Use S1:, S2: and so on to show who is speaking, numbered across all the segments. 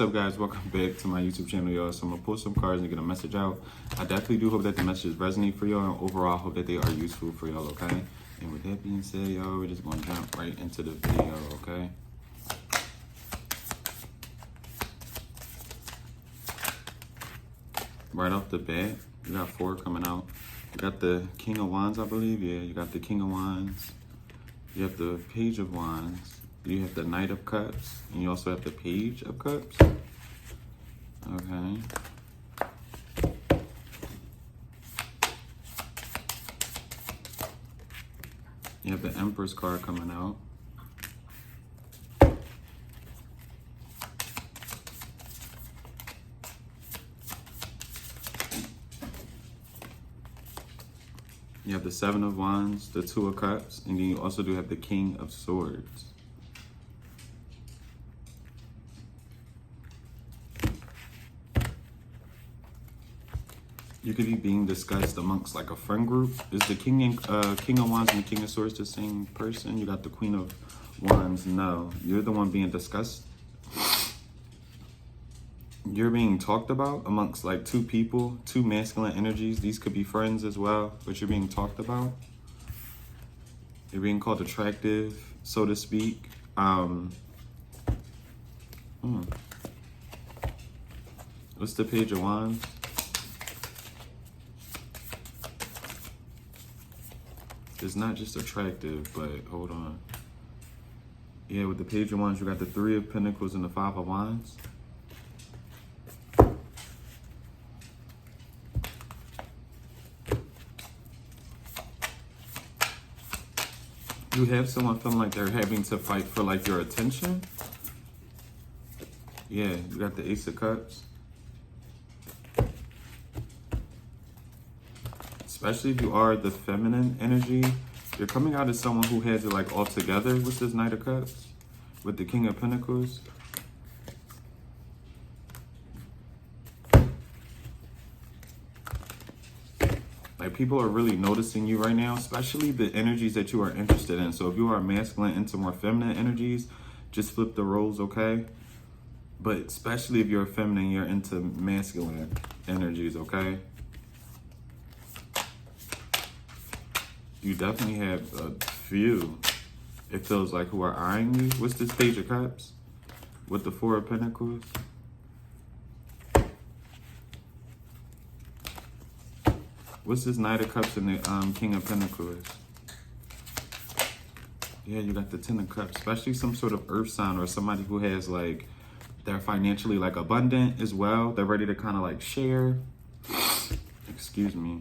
S1: What's up, guys? Welcome back to my YouTube channel, y'all. So I'm gonna pull some cards and get a message out. I definitely do hope that the messages resonate for y'all, and overall hope that they are useful for y'all, okay? And with that being said, y'all, we're just gonna jump right into the video, okay? Right off the bat, you got 4 coming out. You got the King of Wands, I believe. Yeah, you got the King of Wands. You have the Page of Wands. You have the Knight of Cups, and you also have the Page of Cups. Okay. You have the Empress card coming out. You have the 7 of Wands, the 2 of Cups, and then you also do have the King of Swords. You could be being discussed amongst like a friend group. Is the King of Wands and the King of Swords the same person? You got the Queen of Wands. No, you're the one being discussed. You're being talked about amongst like 2 people, 2 masculine energies. These could be friends as well, but you're being talked about. You're being called attractive, so to speak. What's the Page of Wands? It's not just attractive, but hold on. Yeah, with the Page of Wands, you got the 3 of Pentacles and the 5 of Wands. You have someone feeling like they're having to fight for like your attention. Yeah, you got the Ace of Cups. Especially if you are the feminine energy, you're coming out as someone who has it like all together with this Knight of Cups, with the King of Pentacles. Like people are really noticing you right now, especially the energies that you are interested in. So if you are masculine into more feminine energies, just flip the roles, okay? But especially if you're feminine, you're into masculine energies, okay? You definitely have a few, it feels like, who are eyeing you. What's this Page of Cups with the 4 of Pentacles? What's this Knight of Cups and the King of Pentacles? Yeah, you got the 10 of Cups, especially some sort of earth sign or somebody who has like, they're financially like abundant as well. They're ready to kind of like share. Excuse me.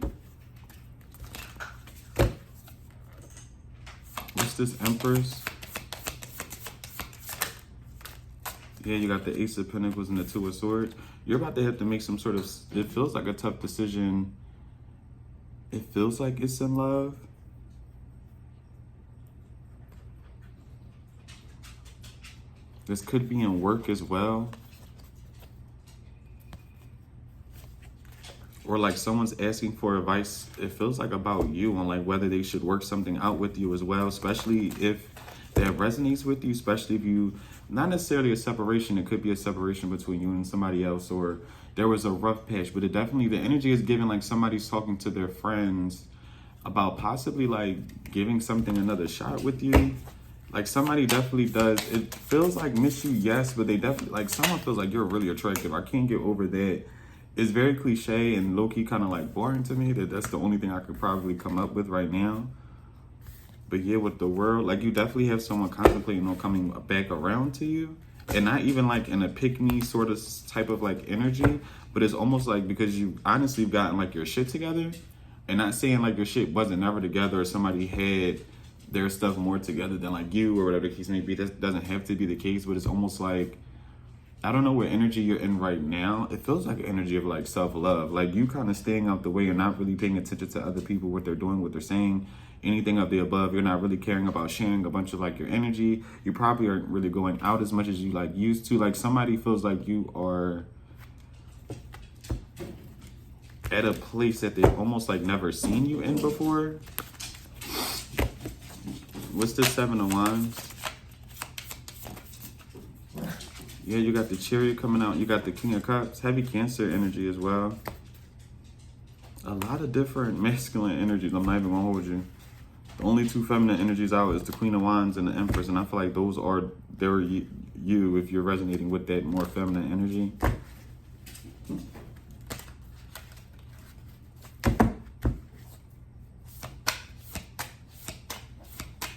S1: What's this Empress? Yeah, you got the Ace of Pentacles and the 2 of Swords. You're about to have to make some sort of, it feels like a tough decision. It feels like it's in love. This could be in work as well. Or like someone's asking for advice, it feels like about you on like whether they should work something out with you as well, especially if that resonates with you, especially if you, not necessarily a separation, it could be a separation between you and somebody else, or there was a rough patch, but it definitely, the energy is given like somebody's talking to their friends about possibly like giving something another shot with you. Like somebody definitely does, it feels like miss you, yes, but they definitely, like someone feels like you're really attractive. I can't get over that. It's very cliche and low-key kind of like boring to me. That's the only thing I could probably come up with right now. But yeah, with the world, like you definitely have someone contemplating on coming back around to you. And not even like in a pick-me sort of type of like energy, but it's almost like because you honestly have gotten like your shit together. And not saying like your shit wasn't never together or somebody had their stuff more together than like you or whatever the case may be. That doesn't have to be the case, but it's almost like, I don't know what energy you're in right now. It feels like an energy of like self-love. Like you kind of staying out the way. You're not really paying attention to other people, what they're doing, what they're saying, anything of the above. You're not really caring about sharing a bunch of like your energy. You probably aren't really going out as much as you like used to. Like somebody feels like you are at a place that they've almost like never seen you in before. What's the 7 of Wands? Yeah, you got the Chariot coming out. You got the King of Cups. Heavy Cancer energy as well. A lot of different masculine energies. I'm not even gonna hold you. The only two feminine energies out is the Queen of Wands and the Empress, and I feel like they're you if you're resonating with that more feminine energy.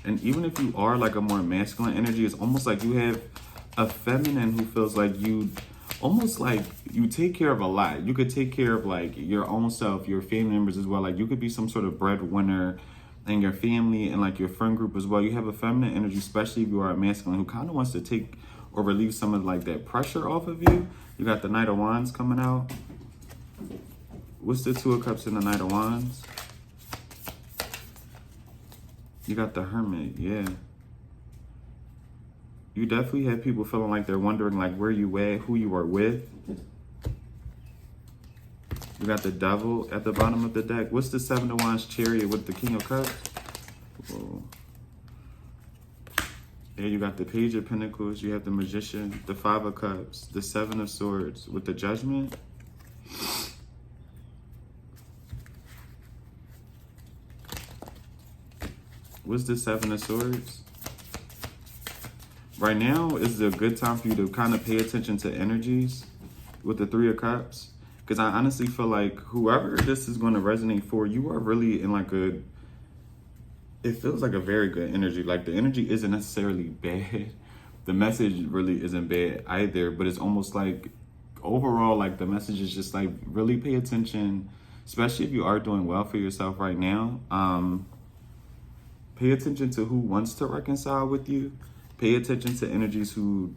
S1: And even if you are like a more masculine energy, it's almost like you have a feminine who feels like you almost like you take care of a lot. You could take care of like your own self, your family members as well. Like you could be some sort of breadwinner in your family and like your friend group as well. You have a feminine energy, especially if you are a masculine who kind of wants to take or relieve some of like that pressure off of you. You got the Knight of Wands coming out. What's the Two of Cups and the Knight of Wands? You got the Hermit, yeah. You definitely have people feeling like they're wondering like where you at, who you are with. You got the Devil at the bottom of the deck. What's the Seven of Wands Chariot with the King of Cups? Whoa. Yeah, you got the Page of Pentacles. You have the Magician, the Five of Cups, the Seven of Swords with the Judgment. What's the Seven of Swords? Right now is a good time for you to kind of pay attention to energies with the Three of Cups. Because I honestly feel like whoever this is going to resonate for, you are really in like it feels like a very good energy. Like the energy isn't necessarily bad. The message really isn't bad either. But it's almost like overall, like the message is just like really pay attention, especially if you are doing well for yourself right now. Pay attention to who wants to reconcile with you. Pay attention to energies who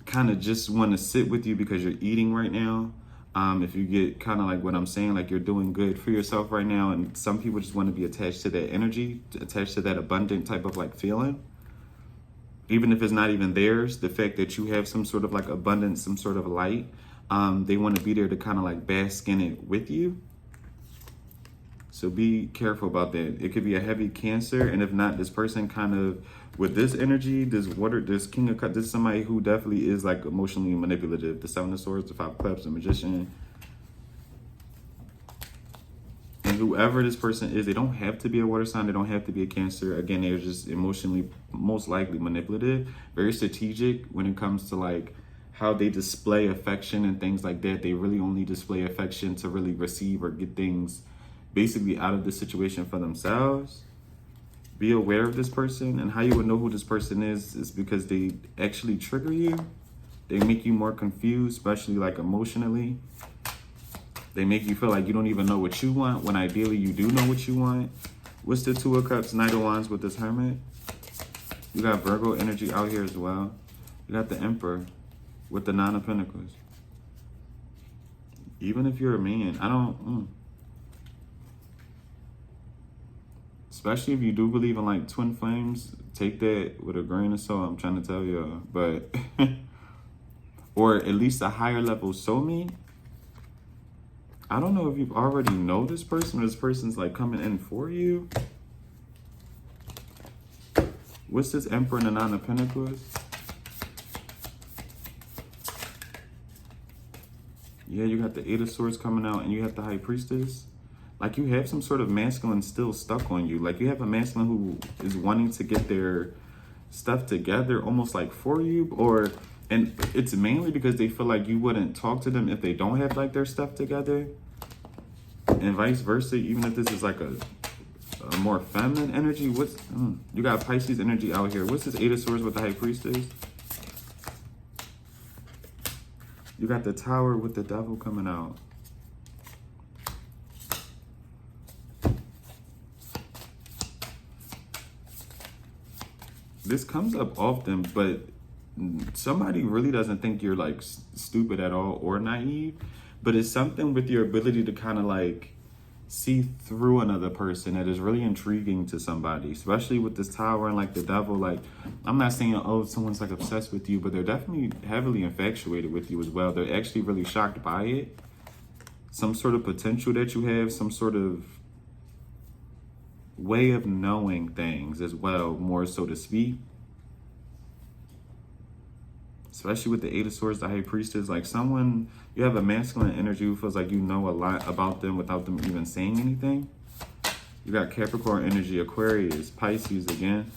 S1: kind of just want to sit with you because you're eating right now. If you get kind of like what I'm saying, like you're doing good for yourself right now, and some people just want to be attached to that energy, attached to that abundant type of like feeling. Even if it's not even theirs, the fact that you have some sort of like abundance, some sort of light, they want to be there to kind of like bask in it with you. So be careful about that. It could be a heavy Cancer, and if not, this person kind of, with this energy, this King of Cups, this is somebody who definitely is like emotionally manipulative. The Seven of Swords, the Five of Cups, the Magician. And whoever this person is, they don't have to be a water sign, they don't have to be a Cancer. Again, they're just emotionally, most likely manipulative, very strategic when it comes to like how they display affection and things like that. They really only display affection to really receive or get things basically out of the situation for themselves. Be aware of this person, and how you would know who this person is because they actually trigger you. They make you more confused, especially like emotionally. They make you feel like you don't even know what you want, when ideally you do know what you want. What's the Two of Cups, Knight of Wands with this Hermit? You got Virgo energy out here as well. You got the Emperor with the Nine of Pentacles. Even if you're a man, especially if you do believe in like twin flames, take that with a grain of salt, I'm trying to tell you. But, or at least a higher level soulmate. I don't know if you already know this person or this person's like coming in for you. What's this Emperor and the Nine of Pentacles? Yeah, you got the Eight of Swords coming out, and you have the High Priestess. Like you have some sort of masculine still stuck on you. Like you have a masculine who is wanting to get their stuff together almost like for you, and it's mainly because they feel like you wouldn't talk to them if they don't have like their stuff together, and vice versa. Even if this is like a more feminine energy, you got Pisces energy out here. What's this Eight of Swords with the High Priestess? You got the Tower with the Devil coming out. This comes up often, but somebody really doesn't think you're like stupid at all or naive, but it's something with your ability to kind of like see through another person that is really intriguing to somebody, especially with this Tower and like the Devil. Like, I'm not saying, oh, someone's like obsessed with you, but they're definitely heavily infatuated with you as well. They're actually really shocked by it. Some sort of potential that you have, some sort of way of knowing things as well, more so to speak. especially with the Eight of Swords, the High Priestess, like someone, you have a masculine energy who feels like you know a lot about them without them even saying anything. You got Capricorn energy, Aquarius, Pisces again.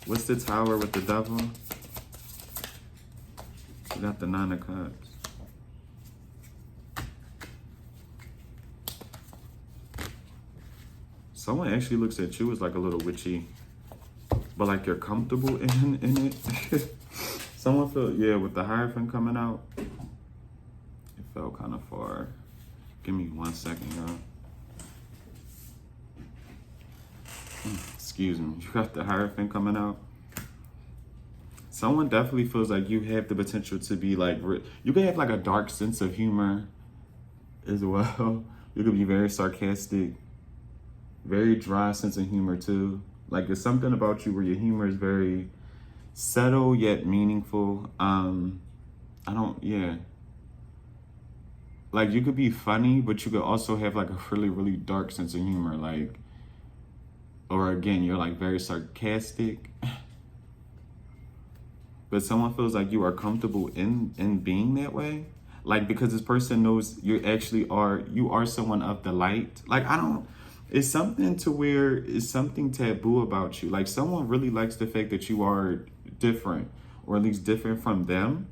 S1: What's the Tower with the Devil? You got the Nine of Cups. Someone actually looks at you as like a little witchy, but like you're comfortable in it. Someone felt, yeah, with the Hierophant coming out, it felt kind of far. Give me 1 second, y'all. Excuse me. You got the Hierophant coming out. Someone definitely feels like you have the potential to be like, you can have like a dark sense of humor as well. You could be very sarcastic, very dry sense of humor too. Like there's something about you where your humor is very subtle yet meaningful. Like you could be funny, but you could also have like a really, really dark sense of humor. Like, or again, you're like very sarcastic. But someone feels like you are comfortable in being that way. Like because this person knows you are someone of the light. Like it's something to where it's something taboo about you. Like someone really likes the fact that you are different, or at least different from them.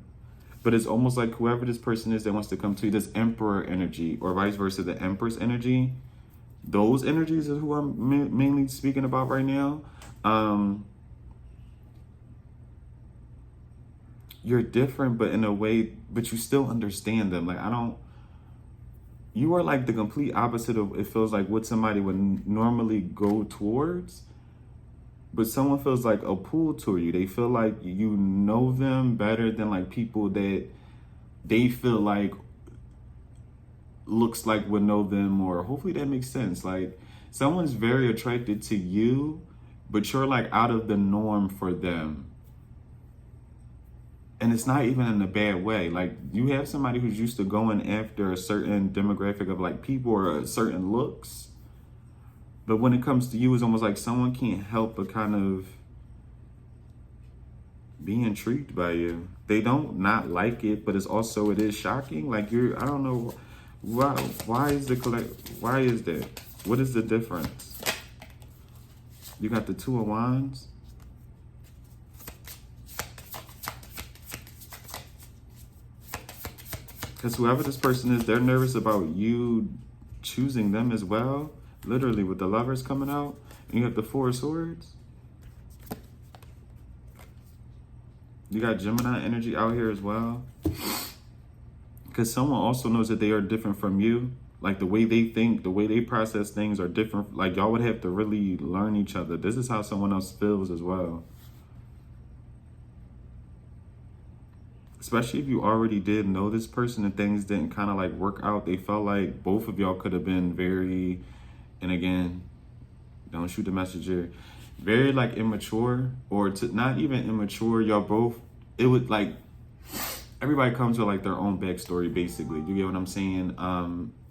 S1: But it's almost like whoever this person is that wants to come to you, this Emperor energy, or vice versa, the Empress energy. Those energies are who I'm mainly speaking about right now. You're different, but in a way, but you still understand them. Like you are like the complete opposite of, it feels like, what somebody would normally go towards. But someone feels like a pull to you. They feel like you know them better than like people that they feel like looks like would know them, or hopefully that makes sense. Like someone's very attracted to you, but you're like out of the norm for them. And it's not even in a bad way. Like you have somebody who's used to going after a certain demographic of like people or certain looks. But when it comes to you, it's almost like someone can't help but kind of be intrigued by you. They don't not like it, but it is shocking. Like I don't know, why is that? What is the difference? You got the Two of Wands. Because whoever this person is, they're nervous about you choosing them as well. Literally, with the Lovers coming out, and you have the Four of Swords. You got Gemini energy out here as well. Because someone also knows that they are different from you. Like the way they think, the way they process things are different. Like y'all would have to really learn each other. This is how someone else feels as well. Especially if you already did know this person and things didn't kind of like work out. They felt like both of y'all could have been very, and again, don't shoot the messenger, very like immature, or to not even immature. Y'all both, it would like, everybody comes with like their own backstory basically. You get what I'm saying?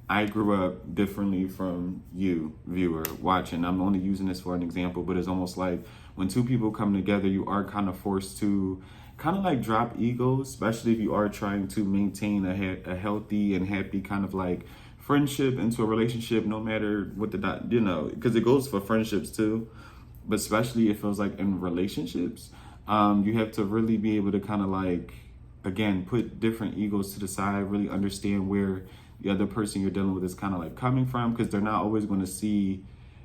S1: I grew up differently from you, viewer, watching. I'm only using this for an example, but it's almost like when two people come together, you are kind of forced to kind of like drop egos, especially if you are trying to maintain a healthy and happy kind of like friendship into a relationship, no matter what because it goes for friendships too, but especially it feels like in relationships, you have to really be able to kind of like, again, put different egos to the side, really understand where the other person you're dealing with is kind of like coming from, because they're not always going to see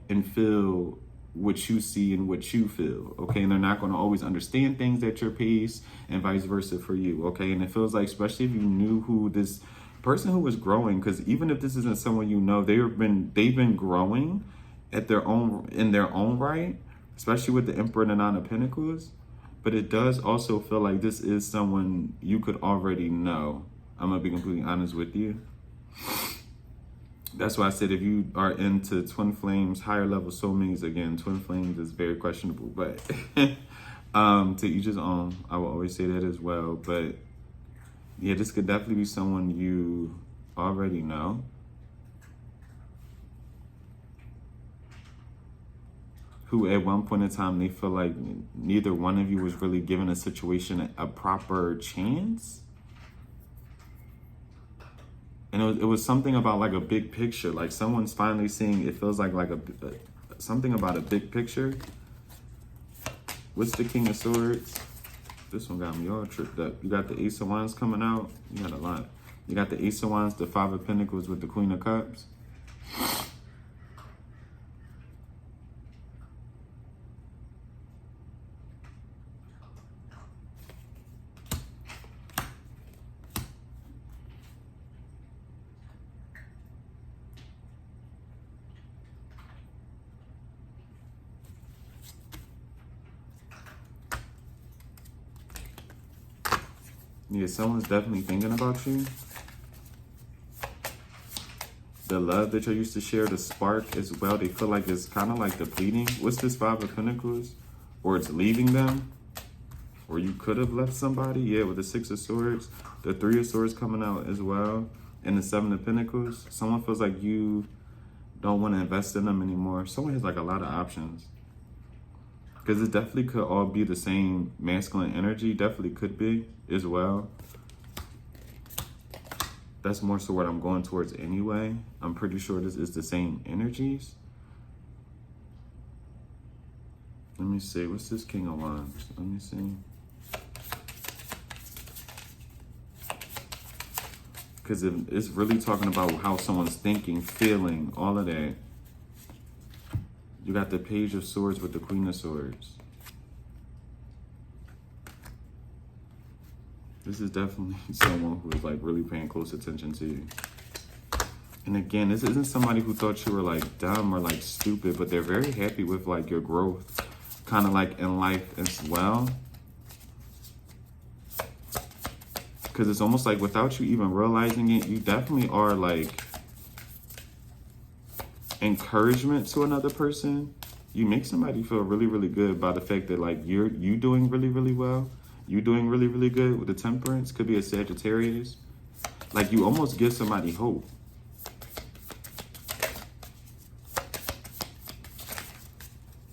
S1: and feel what you see and what you feel, okay? And they're not going to always understand things at your pace, and vice versa for you, okay? And it feels like, especially if you knew who this person who was growing, because even if this isn't someone you know, they've been growing in their own right, especially with the Emperor and the Nine of Pentacles. But it does also feel like this is someone you could already know. I'm gonna be completely honest with you. That's why I said if you are into twin flames, higher level soulmates, again, twin flames is very questionable, but to each his own. I will always say that as well. But yeah, this could definitely be someone you already know. who at one point in time, they feel like neither one of you was really giving a situation a proper chance. And it was something about like a big picture. Like someone's finally seeing, it feels like something about a big picture. What's the King of Swords? This one got me all tripped up. You got the Ace of Wands coming out. You got a lot. You got the Ace of Wands, the Five of Pentacles with the Queen of Cups. Yeah, someone's definitely thinking about you. The love that you used to share, the spark as well, they feel like it's kind of like depleting. What's this Five of Pentacles? Or it's leaving them. Or you could have left somebody. Yeah, with the Six of Swords. The Three of Swords coming out as well. And the Seven of Pentacles. Someone feels like you don't want to invest in them anymore. Someone has like a lot of options. Because it definitely could all be the same masculine energy. Definitely could be as well. That's more so what I'm going towards anyway. I'm pretty sure this is the same energies. Let me see. What's this King of Wands? Let me see. Because it's really talking about how someone's thinking, feeling, all of that. You got the Page of Swords with the Queen of Swords. This is definitely someone who is like really paying close attention to you. And again, this isn't somebody who thought you were like dumb or like stupid, but they're very happy with like your growth, kind of like in life as well. Because it's almost like without you even realizing it, you definitely are like encouragement to another person. You make somebody feel really, really good by the fact that like you doing really, really well. You doing really, really good with the Temperance. Could be a Sagittarius. Like you almost give somebody hope.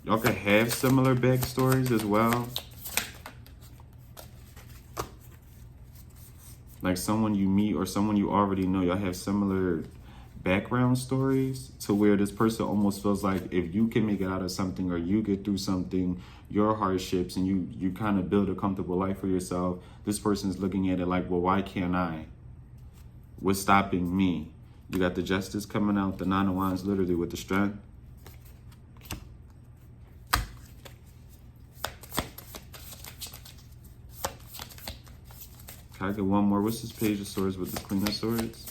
S1: Y'all could have similar backstories as well. Like someone you meet or someone you already know, y'all have similar background stories to where this person almost feels like if you can make it out of something or you get through something, your hardships, and you kind of build a comfortable life for yourself, this person's looking at it like, well, why can't I? What's stopping me? You got the Justice coming out, the Nine of Wands literally with the Strength. Can I get one more? What's this Page of Swords with the Queen of Swords?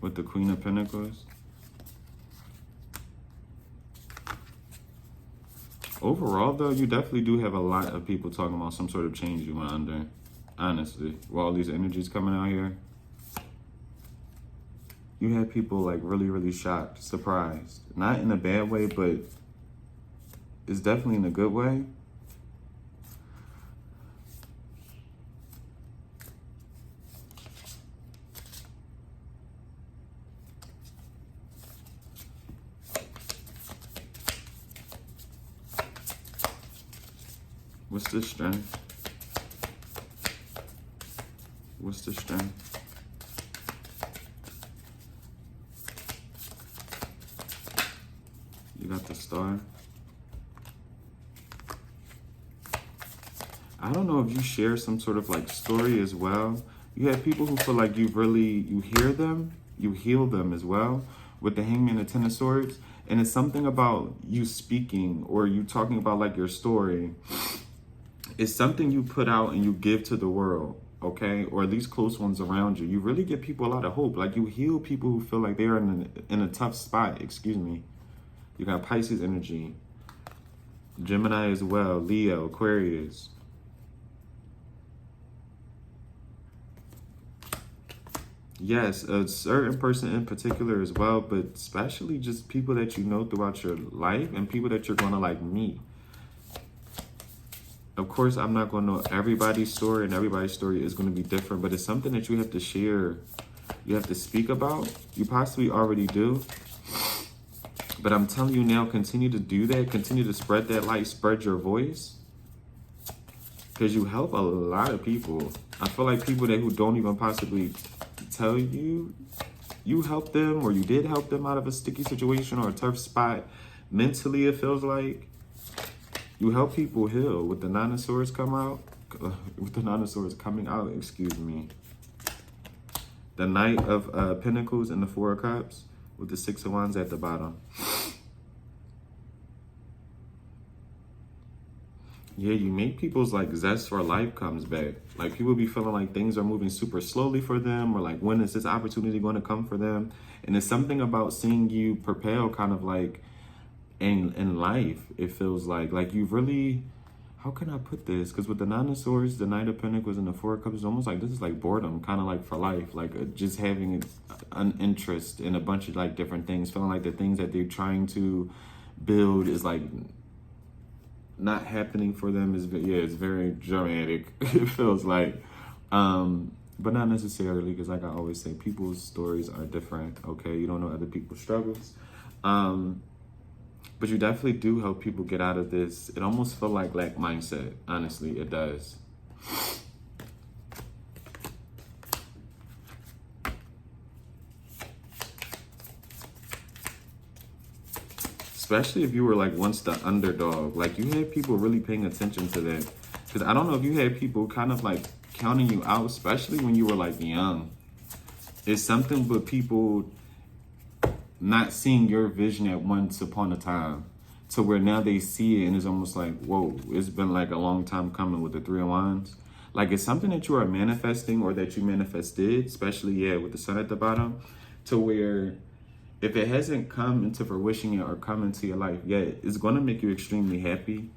S1: With the Queen of Pentacles. Overall, though, you definitely do have a lot of people talking about some sort of change you went under. Honestly, with all these energies coming out here. You had people like really, really shocked, surprised. Not in a bad way, but it's definitely in a good way. What's the Strength? What's the Strength? You got the Star. I don't know if you share some sort of like story as well. You have people who feel like you hear them, you heal them as well with the Hangman and Ten of Swords. And it's something about you speaking or you talking about like your story. It's something you put out and you give to the world, okay? Or at least close ones around you. You really give people a lot of hope. Like you heal people who feel like they're in a tough spot, excuse me. You got Pisces energy, Gemini as well, Leo, Aquarius. Yes, a certain person in particular as well, but especially just people that you know throughout your life and people that you're going to like meet. Of course, I'm not going to know everybody's story, and everybody's story is going to be different, but it's something that you have to share. You have to speak about. You possibly already do. But I'm telling you now, continue to do that. Continue to spread that light, spread your voice. Because you help a lot of people. I feel like people that who don't even possibly tell you, you help them, or you did help them out of a sticky situation or a tough spot. Mentally, it feels like you help people heal. With the Nine of Swords come out, with the Nine of Swords coming out, excuse me. The Knight of Pentacles and the Four of Cups with the Six of Wands at the bottom. Yeah, you make people's like zest for life comes back. Like people be feeling like things are moving super slowly for them, or like when is this opportunity going to come for them? And it's something about seeing you propel kind of like in life. It feels like you've really, how can I put this? Because with the Nine of Swords, the Knight of Pentacles, and the Four of Cups, it's almost like this is like boredom, kind of like for life, like just having an interest in a bunch of like different things, feeling like the things that they're trying to build is like not happening for them. Is it's very dramatic. It feels like, but not necessarily, because like I always say, people's stories are different. Okay, you don't know other people's struggles. But you definitely do help people get out of this. It almost feels like lack mindset. Honestly, it does. Especially if you were like once the underdog. Like you had people really paying attention to that. Because I don't know if you had people kind of like counting you out, especially when you were like young. It's something but people not seeing your vision at once upon a time, to where now they see it and it's almost like, whoa, it's been like a long time coming with the Three of Wands. Like it's something that you are manifesting, or that you manifested, especially, yeah, with the Sun at the bottom, to where if it hasn't come into fruition yet or come into your life yet, it's going to make you extremely happy.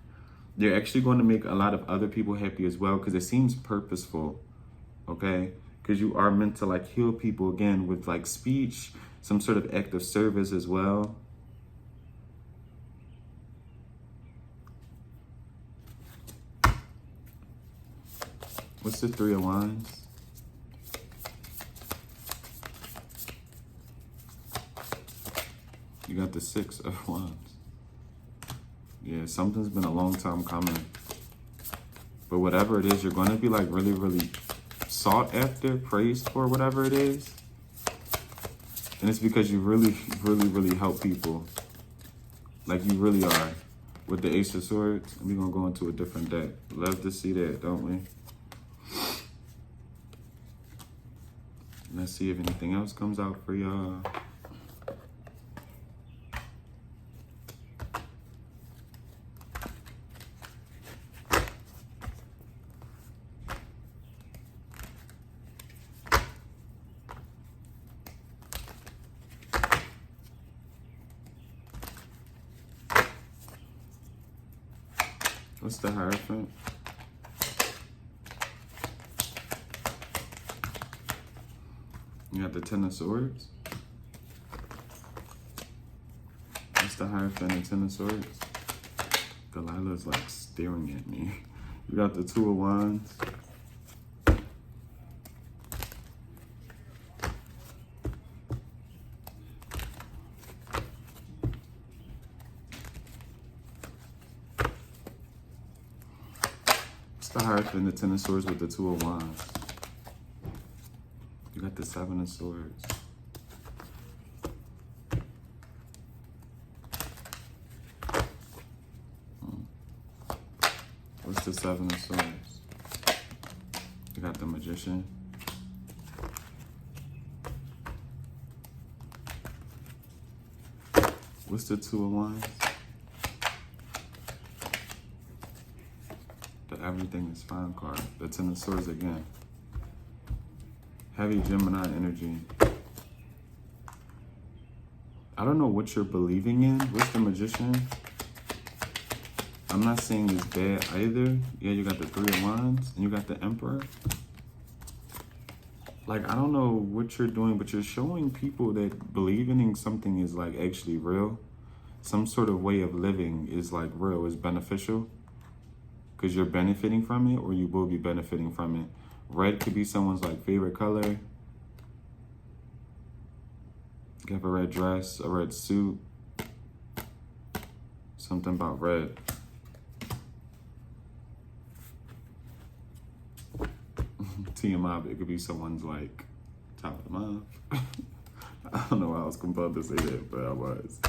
S1: You're actually going to make a lot of other people happy as well, because it seems purposeful, okay? Because you are meant to like heal people again with like speech, some sort of act of service as well. What's the Three of Wands? You got the Six of Wands. Yeah, something's been a long time coming. But whatever it is, you're going to be like really, really sought after, praised for, whatever it is. And it's because you really, really, really help people. Like you really are. With the Ace of Swords, we're going to go into a different deck. Love to see that, don't we? Let's see if anything else comes out for y'all. What's the Hierophant? You got the Ten of Swords. What's the Hierophant and Ten of Swords? Delilah's like staring at me. You got the Two of Wands. What's the Hierophant and the Ten of Swords with the Two of Wands? You got the Seven of Swords. What's the Seven of Swords? You got the Magician. What's the Two of Wands? The Everything is Fine card. The Ten of Swords again. Heavy Gemini energy. I don't know what you're believing in. What's the Magician? I'm not saying it's bad either. Yeah, you got the Three of Wands and you got the Emperor. Like, I don't know what you're doing, but you're showing people that believing in something is like actually real. Some sort of way of living is like real, is beneficial. Because you're benefiting from it, or you will be benefiting from it. Red could be someone's like favorite color. You have a red dress, a red suit. Something about red. TMI, but it could be someone's like top of the month. I don't know why I was compelled to say that, but I was.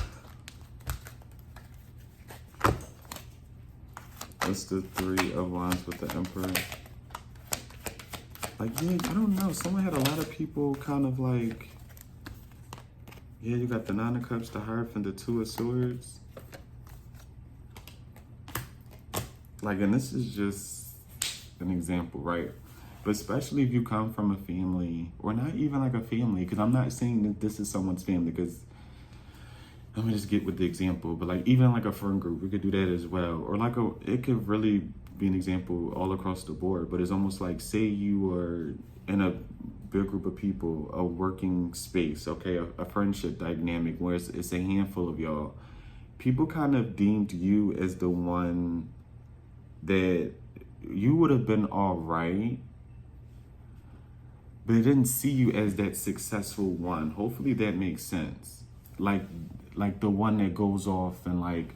S1: That's the 3 of Wands with the Emperor. Like, yeah, I don't know. Someone had a lot of people kind of like, yeah, you got the 9 of Cups, the Hierophant, the 2 of Swords. Like, and this is just an example, right? But especially if you come from a family, or not even like a family, because I'm not saying that this is someone's family, because let me just get with the example, but like even like a friend group, we could do that as well. Or like it could really be an example all across the board, but it's almost like, say you are in a big group of people, a working space, okay, a friendship dynamic where it's a handful of y'all. People kind of deemed you as the one that you would have been all right, but they didn't see you as that successful one. Hopefully that makes sense. Like the one that goes off and like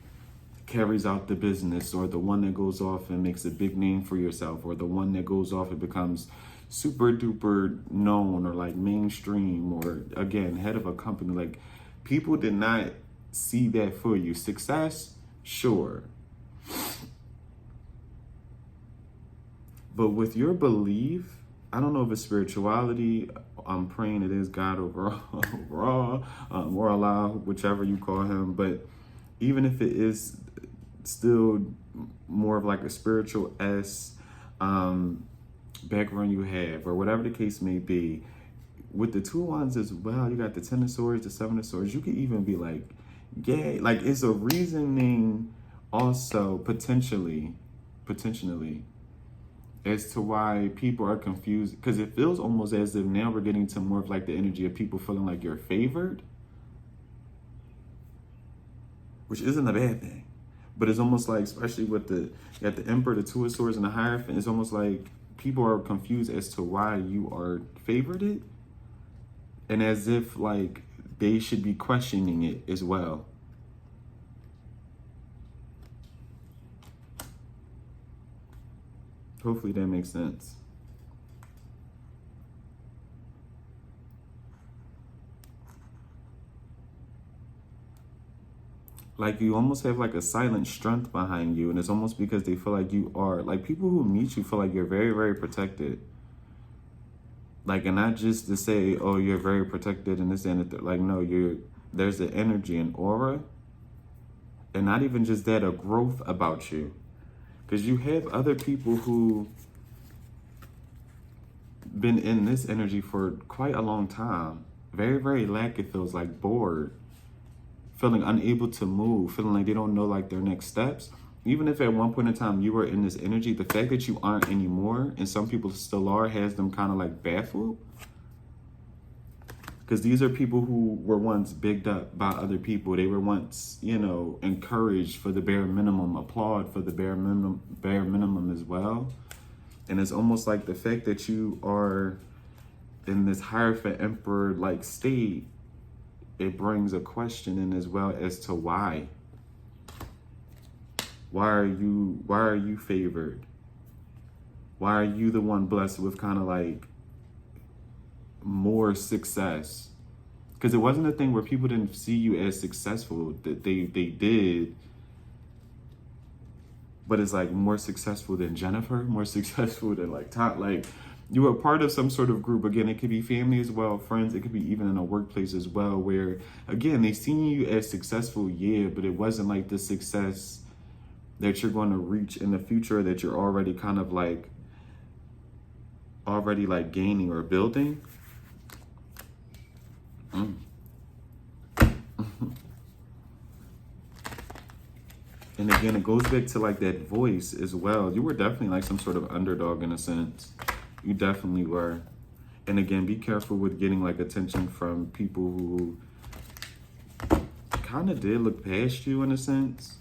S1: carries out the business, or the one that goes off and makes a big name for yourself, or the one that goes off and becomes super duper known, or like mainstream, or again, head of a company. Like, people did not see that for you. Success, sure. But with your belief, I don't know if it's spirituality, I'm praying it is God overall, or Allah, whichever you call him. But even if it is still more of like a spiritual background you have, or whatever the case may be, with the 2 wands as well, you got the 10 of swords, the 7 of swords. You could even be like, yeah, like it's a reasoning also potentially as to why people are confused, because it feels almost as if now we're getting to more of like the energy of people feeling like you're favored, which isn't a bad thing. But it's almost like, especially with the Emperor, the 2 of Swords, and the Hierophant, it's almost like people are confused as to why you are favored, and as if like they should be questioning it as well. Hopefully that makes sense. Like, you almost have like a silent strength behind you, and it's almost because they feel like you are, like, people who meet you feel like you're very, very protected. Like, and not just to say, oh, you're very protected and this and that. Like, no, there's an energy, an aura, and not even just that, a growth about you. Because you have other people who been in this energy for quite a long time. Very, very lack, it feels like, bored. Feeling unable to move. Feeling like they don't know like their next steps. Even if at one point in time you were in this energy, the fact that you aren't anymore, and some people still are, has them kind of like baffled. Because these are people who were once bigged up by other people. They were once, you know, encouraged for the bare minimum, applaud for the bare minimum as well. And it's almost like the fact that you are in this Hierophant Emperor like state, it brings a question in as well as to why. Why are you favored? Why are you the one blessed with kind of like more success? Because it wasn't a thing where people didn't see you as successful, that they did, but it's like more successful than Jennifer, more successful than like Todd. Like, you were part of some sort of group. Again, it could be family as well, friends. It could be even in a workplace as well, where again, they seen you as successful, yeah, but it wasn't like the success that you're going to reach in the future, that you're already kind of like gaining or building. And again, it goes back to like that voice as well. You were definitely like some sort of underdog in a sense. You definitely were. And again, be careful with getting like attention from people who kind of did look past you in a sense,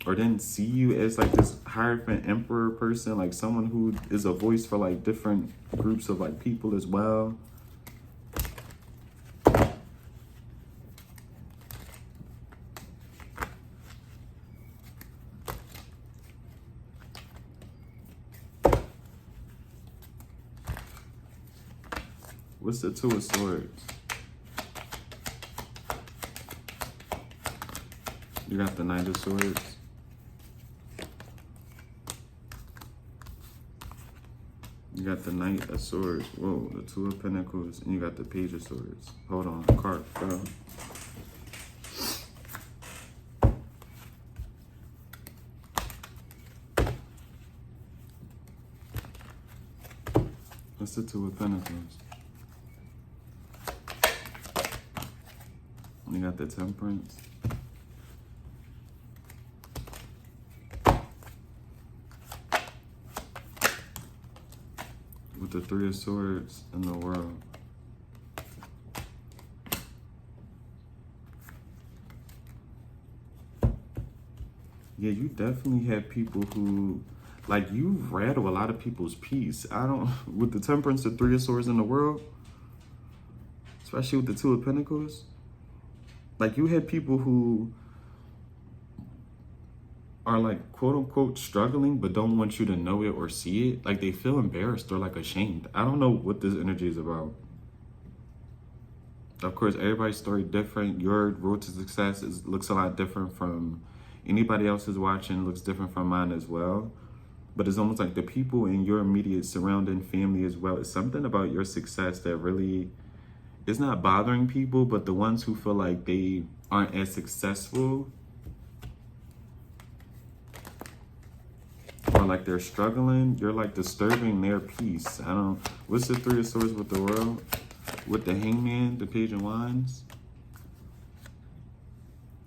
S1: or didn't see you as like this Hierophant Emperor person, like someone who is a voice for like different groups of like people as well. What's the Two of Swords? You got the Knight of Swords. You got the Knight of Swords. Whoa, the Two of Pentacles. And you got the Page of Swords. Hold on, card fell. What's the Two of Pentacles? You got the Temperance. With the Three of Swords in the World. Yeah, you definitely have people who, like, you rattle a lot of people's peace. With the Temperance, the Three of Swords in the World, especially with the Two of Pentacles, like, you have people who are, like, quote unquote struggling but don't want you to know it or see it. Like, they feel embarrassed or like ashamed. I don't know what this energy is about. Of course, everybody's story different. Your road to success looks a lot different from anybody else's watching, looks different from mine as well. But it's almost like the people in your immediate surrounding family as well. It's something about your success that really is not bothering people, but the ones who feel like they aren't as successful or like they're struggling, you're like disturbing their peace. What's the Three of Swords with the World? With the Hangman, the Page of Wands?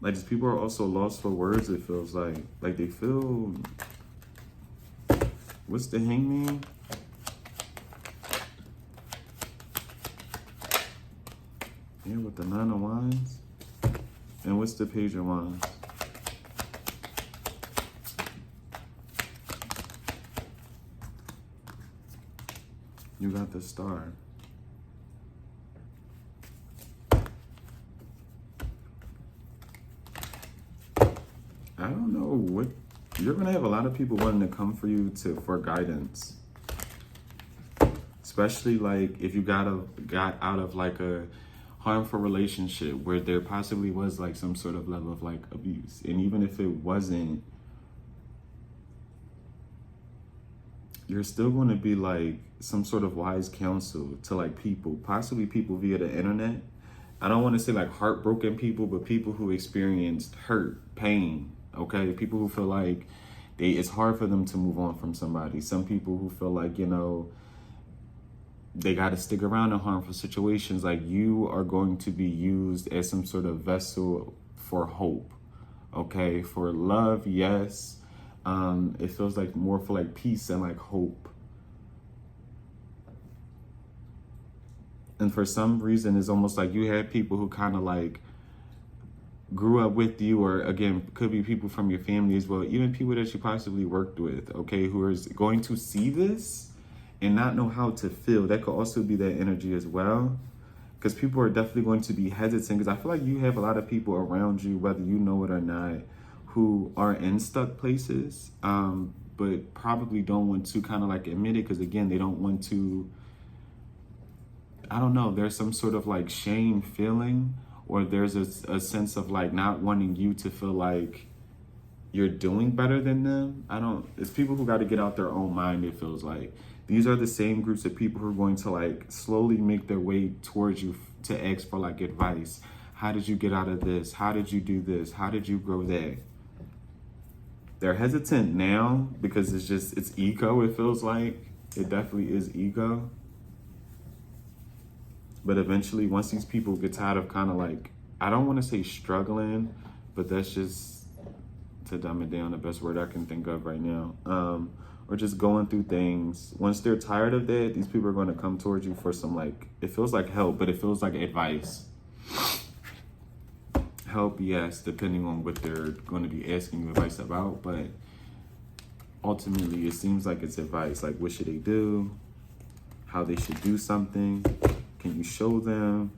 S1: Like, these people are also lost for words, it feels like. Like, they feel... What's the Hangman? Yeah, with the Nine of Wands. And what's the Page of Wands? You got the Star. I don't know what... You're going to have a lot of people wanting to come for you for guidance. Especially, like, if you got out of, like, a harmful relationship where there possibly was, like, some sort of level of, like, abuse. And even if it wasn't, you're still going to be, like, some sort of wise counsel to, like, people. Possibly people via the internet. I don't want to say, like, heartbroken people, but people who experienced hurt, pain. Okay, people who feel like it's hard for them to move on from somebody. Some people who feel like, you know, they got to stick around in harmful situations. Like, you are going to be used as some sort of vessel for hope. Okay, for love, yes. It feels like more for like peace and like hope. And for some reason, it's almost like you had people who kind of like grew up with you, or again, could be people from your family as well, even people that you possibly worked with, okay, who is going to see this and not know how to feel. That could also be that energy as well, because people are definitely going to be hesitant, because I feel like you have a lot of people around you, whether you know it or not, who are in stuck places, but probably don't want to kind of like admit it, because again, they don't want to, I don't know, there's some sort of like shame feeling, or there's a sense of like not wanting you to feel like you're doing better than them. It's people who got to get out their own mind, it feels like. These are the same groups of people who are going to like slowly make their way towards you to ask for like advice. How did you get out of this? How did you do this? How did you grow that? They're hesitant now because it's ego, it feels like. It definitely is ego. But eventually, once these people get tired of kind of like, I don't want to say struggling, but that's just, to dumb it down, the best word I can think of right now. Or just going through things. Once they're tired of that, these people are going to come towards you for some like, it feels like help, but it feels like advice. Help, yes, depending on what they're going to be asking you advice about, but ultimately it seems like it's advice. Like, what should they do? How they should do something? Can you show them?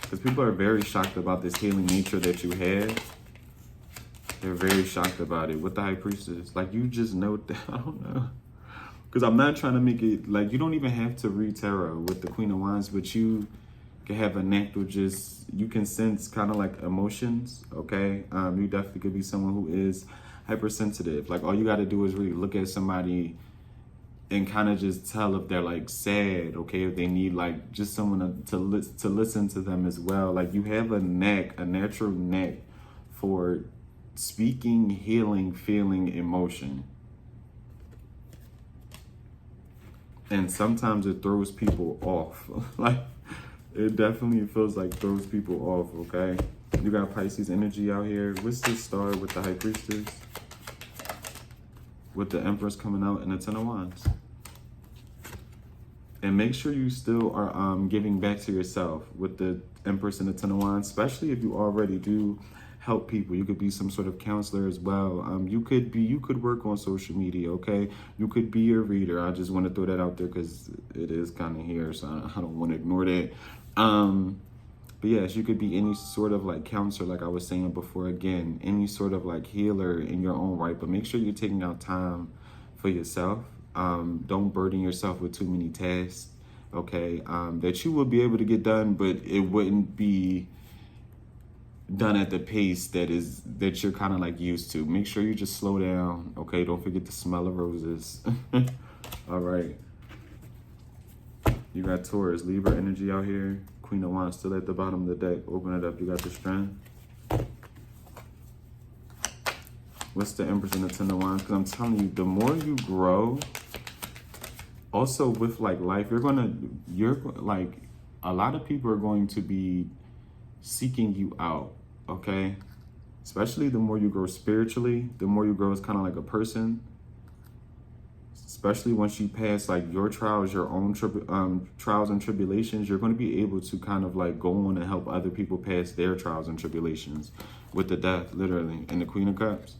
S1: Because people are very shocked about this healing nature that you have. They're very shocked about it. With the High Priestess, like, you just know that, I don't know. Because I'm not trying to make it like you don't even have to read tarot with the Queen of Wands, but you can have a knack with just, you can sense kind of like emotions, okay? You definitely could be someone who is hypersensitive. Like all you got to do is really look at somebody and kind of just tell if they're like sad, okay? If they need like just someone to listen to them as well. Like you have a knack, a natural knack for speaking, healing, feeling emotion. And sometimes it throws people off. Like, it definitely feels like throws people off, okay? You got Pisces energy out here. What's this star with the High Priestess? With the Empress coming out and the Ten of Wands. And make sure you still are giving back to yourself with the Empress and the Ten of Wands, especially if you already do help people. You could be some sort of counselor as well. You could work on social media, okay? You could be a reader. I just want to throw that out there because it is kind of here, so I don't want to ignore that. But yes, you could be any sort of like counselor, like I was saying before, again, any sort of like healer in your own right, but make sure you're taking out time for yourself. Don't burden yourself with too many tasks, okay? That you will be able to get done, but it wouldn't be done at the pace that you're kind of like used to. Make sure you just slow down, okay? Don't forget the smell of roses. All right. You got Taurus, Libra energy out here. Queen of Wands still at the bottom of the deck. Open it up. You got the Strength. What's the Empress and the Ten of Wands? Because I'm telling you, the more you grow, also with like life, you're like, a lot of people are going to be seeking you out, okay? Especially the more you grow spiritually, the more you grow as kind of like a person. Especially once you pass like your trials, your own trials and tribulations, you're going to be able to kind of like go on and help other people pass their trials and tribulations with the Death, literally, and the Queen of Cups.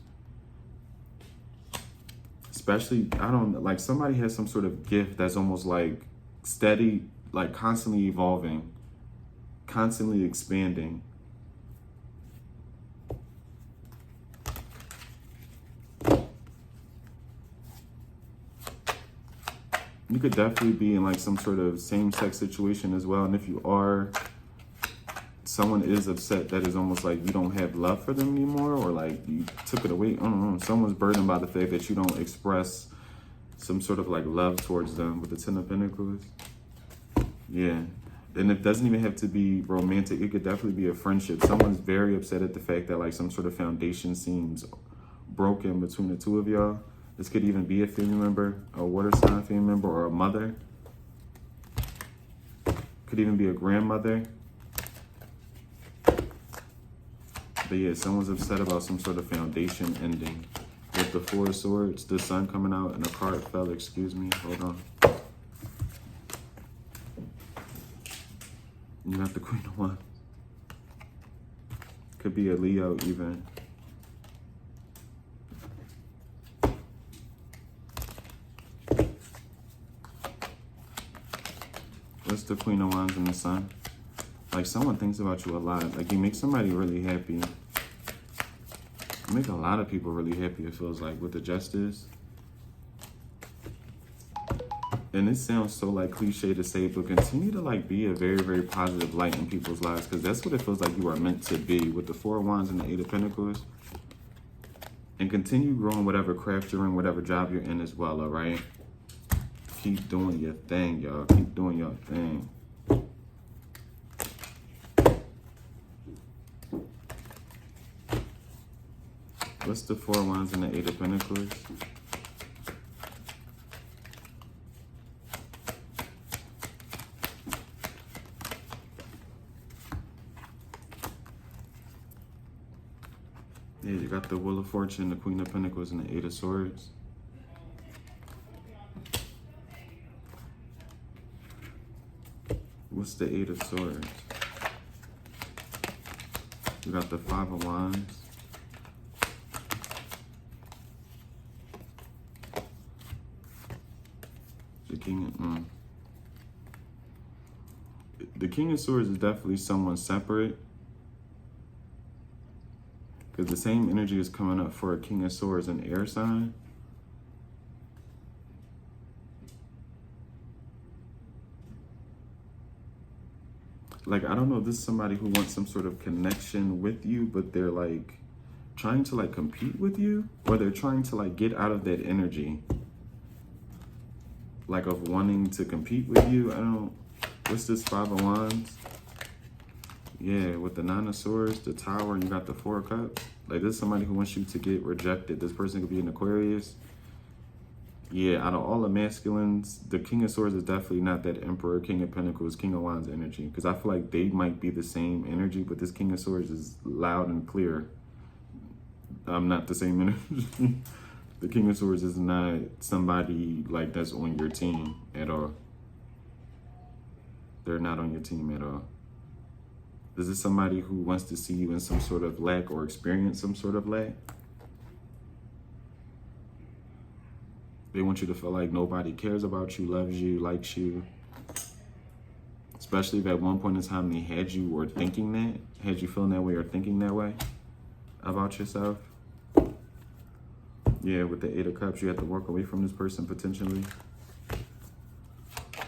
S1: Especially, I don't like, somebody has some sort of gift that's almost like steady, like constantly evolving, constantly expanding. You could definitely be in like some sort of same-sex situation as well. And if you are, someone is upset that is almost like you don't have love for them anymore, or like you took it away. I don't know. Someone's burdened by the fact that you don't express some sort of like love towards them with the Ten of Pentacles. Yeah. And it doesn't even have to be romantic. It could definitely be a friendship. Someone's very upset at the fact that like some sort of foundation seems broken between the two of y'all. This could even be a family member, a water sign family member, or a mother. Could even be a grandmother. But yeah, someone's upset about some sort of foundation ending. With the Four of Swords, the Sun coming out, and a card fell, excuse me, hold on. You got the Queen of Wands. Could be a Leo even. What's the Queen of Wands and the Sun? Like someone thinks about you a lot. Like you make somebody really happy. You make a lot of people really happy, it feels like, with the Justice. And it sounds so like cliche to say, but continue to like be a very, very positive light in people's lives, because that's what it feels like you are meant to be with the Four of Wands and the Eight of Pentacles. And continue growing whatever craft you're in, whatever job you're in as well, all right? Keep doing your thing, y'all. Keep doing your thing. What's the Four of Wands and the Eight of Pentacles? Yeah, you got the Wheel of Fortune, the Queen of Pentacles, and the Eight of Swords. What's the Eight of Swords? You got the Five of Wands. The King of Swords is definitely someone separate. Because the same energy is coming up for a King of Swords and air sign. like, I don't know if this is somebody who wants some sort of connection with you, but they're like trying to like compete with you, or they're trying to like get out of that energy, like of wanting to compete with you. I don't, what's this 5 of Wands? Yeah, with the 9 of Swords, the Tower, and you got the 4 of Cups. Like, this is somebody who wants you to get rejected. This person could be an Aquarius. Yeah, out of all the masculines, the King of Swords is definitely not that Emperor, King of Pentacles, King of Wands energy. Because I feel like they might be the same energy, but this King of Swords is loud and clear. I'm not the same energy. The King of Swords is not somebody like that's on your team at all. They're not on your team at all. This is somebody who wants to see you in some sort of lack or experience some sort of lack. They want you to feel like nobody cares about you, loves you, likes you. Especially if at one point in time they had you or thinking that, had you feeling that way or thinking that way about yourself. Yeah, with the 8 of Cups, you have to walk away from this person potentially.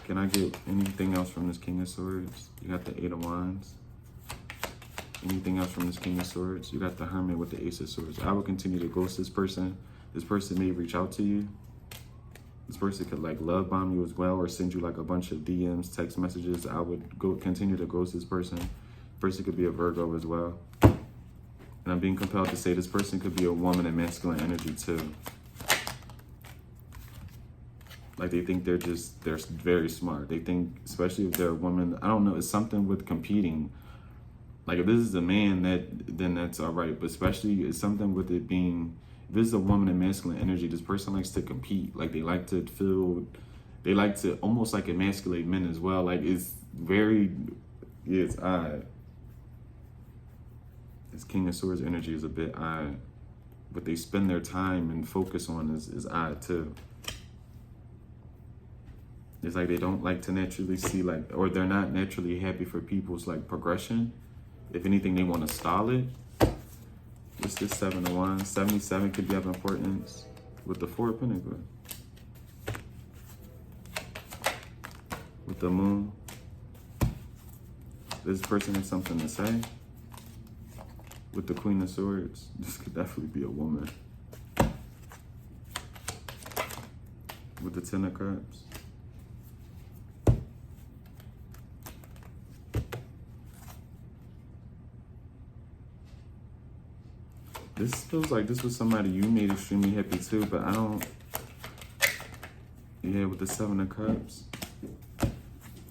S1: Can I get anything else from this King of Swords? You got the 8 of Wands. Anything else from this King of Swords? You got the Hermit with the Ace of Swords. I would continue to ghost this person. This person may reach out to you. This person could like love bomb you as well, or send you like a bunch of DMs, text messages. I would continue to ghost this person. Person could be a Virgo as well. And I'm being compelled to say this person could be a woman in masculine energy too. Like they think they're very smart. They think, especially if they're a woman, I don't know, it's something with competing. Like if this is a man, then that's all right. But especially it's something with it being, if this is a woman in masculine energy, this person likes to compete. Like they like to almost like emasculate men as well. Like it's very, yeah, it's odd. This King of Swords energy is a bit odd. What they spend their time and focus on is odd too. It's like they don't like to naturally see like, or they're not naturally happy for people's like progression. If anything, they want to stall it. What's this 7 of Wands? 77 could be of importance with the 4 of Pentacles. With the Moon. This person has something to say. With the Queen of Swords, this could definitely be a woman. With the 10 of Cups. This feels like this was somebody you made extremely happy too, but I don't. Yeah, with the 7 of Cups.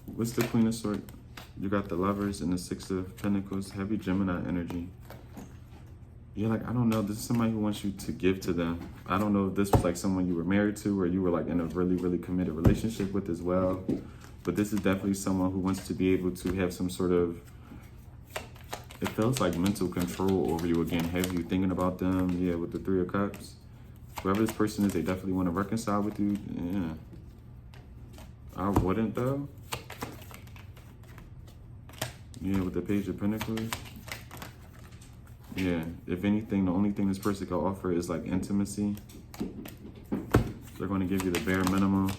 S1: What's the Queen of Swords? You got the Lovers and the 6 of Pentacles, heavy Gemini energy. Yeah, like, I don't know. This is somebody who wants you to give to them. I don't know if this was like someone you were married to or you were like in a really, really committed relationship with as well. But this is definitely someone who wants to be able to have some sort of, it feels like mental control over you again. Have you thinking about them? Yeah, with the 3 of Cups. Whoever this person is, they definitely want to reconcile with you. Yeah. I wouldn't though. Yeah, with the Page of Pentacles. Yeah, if anything, the only thing this person can offer is like intimacy. They're going to give you the bare minimum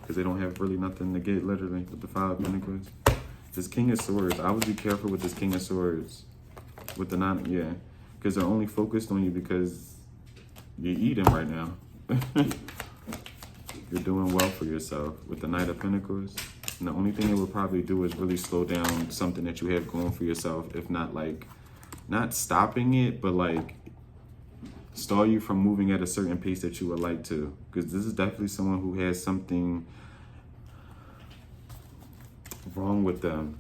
S1: because they don't have really nothing to get, literally, with the 5 of Pentacles. This King of Swords, I would be careful with this King of Swords. With the 9, yeah. Because they're only focused on you because you're eating right now. You're doing well for yourself. With the Knight of Pentacles. And the only thing it would probably do is really slow down something that you have going for yourself. If not like, not stopping it, but like stall you from moving at a certain pace that you would like to. Because this is definitely someone who has something wrong with them.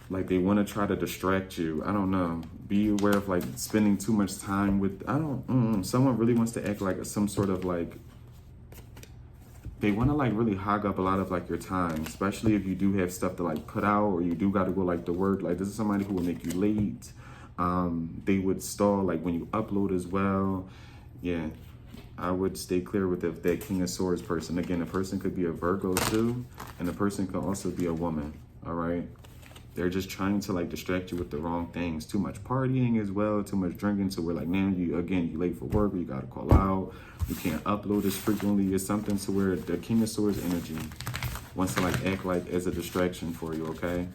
S1: Like they want to try to distract you. I don't know. Be aware of like spending too much time with, someone really wants to act like some sort of like, they want to like really hog up a lot of like your time, especially if you do have stuff to like put out or you do got to go like to work. Like this is somebody who will make you late. They would stall like when you upload as well. Yeah, I would stay clear with that King of Swords person. Again, a person could be a Virgo too, and the person could also be a woman. All right, they're just trying to like distract you with the wrong things. Too much partying as well, too much drinking. So we're like, now you late for work, or you gotta call out. You can't upload as frequently. It's something to where the King of Swords energy wants to like act like as a distraction for you. Okay.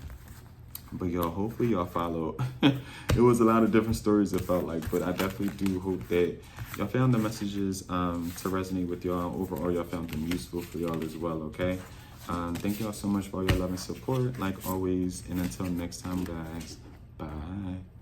S1: But y'all, hopefully y'all follow. It was a lot of different stories, it felt like, but I definitely do hope that y'all found the messages to resonate with y'all. Overall, y'all found them useful for y'all as well, okay? Thank y'all so much for all your love and support, like always. And until next time, guys, bye.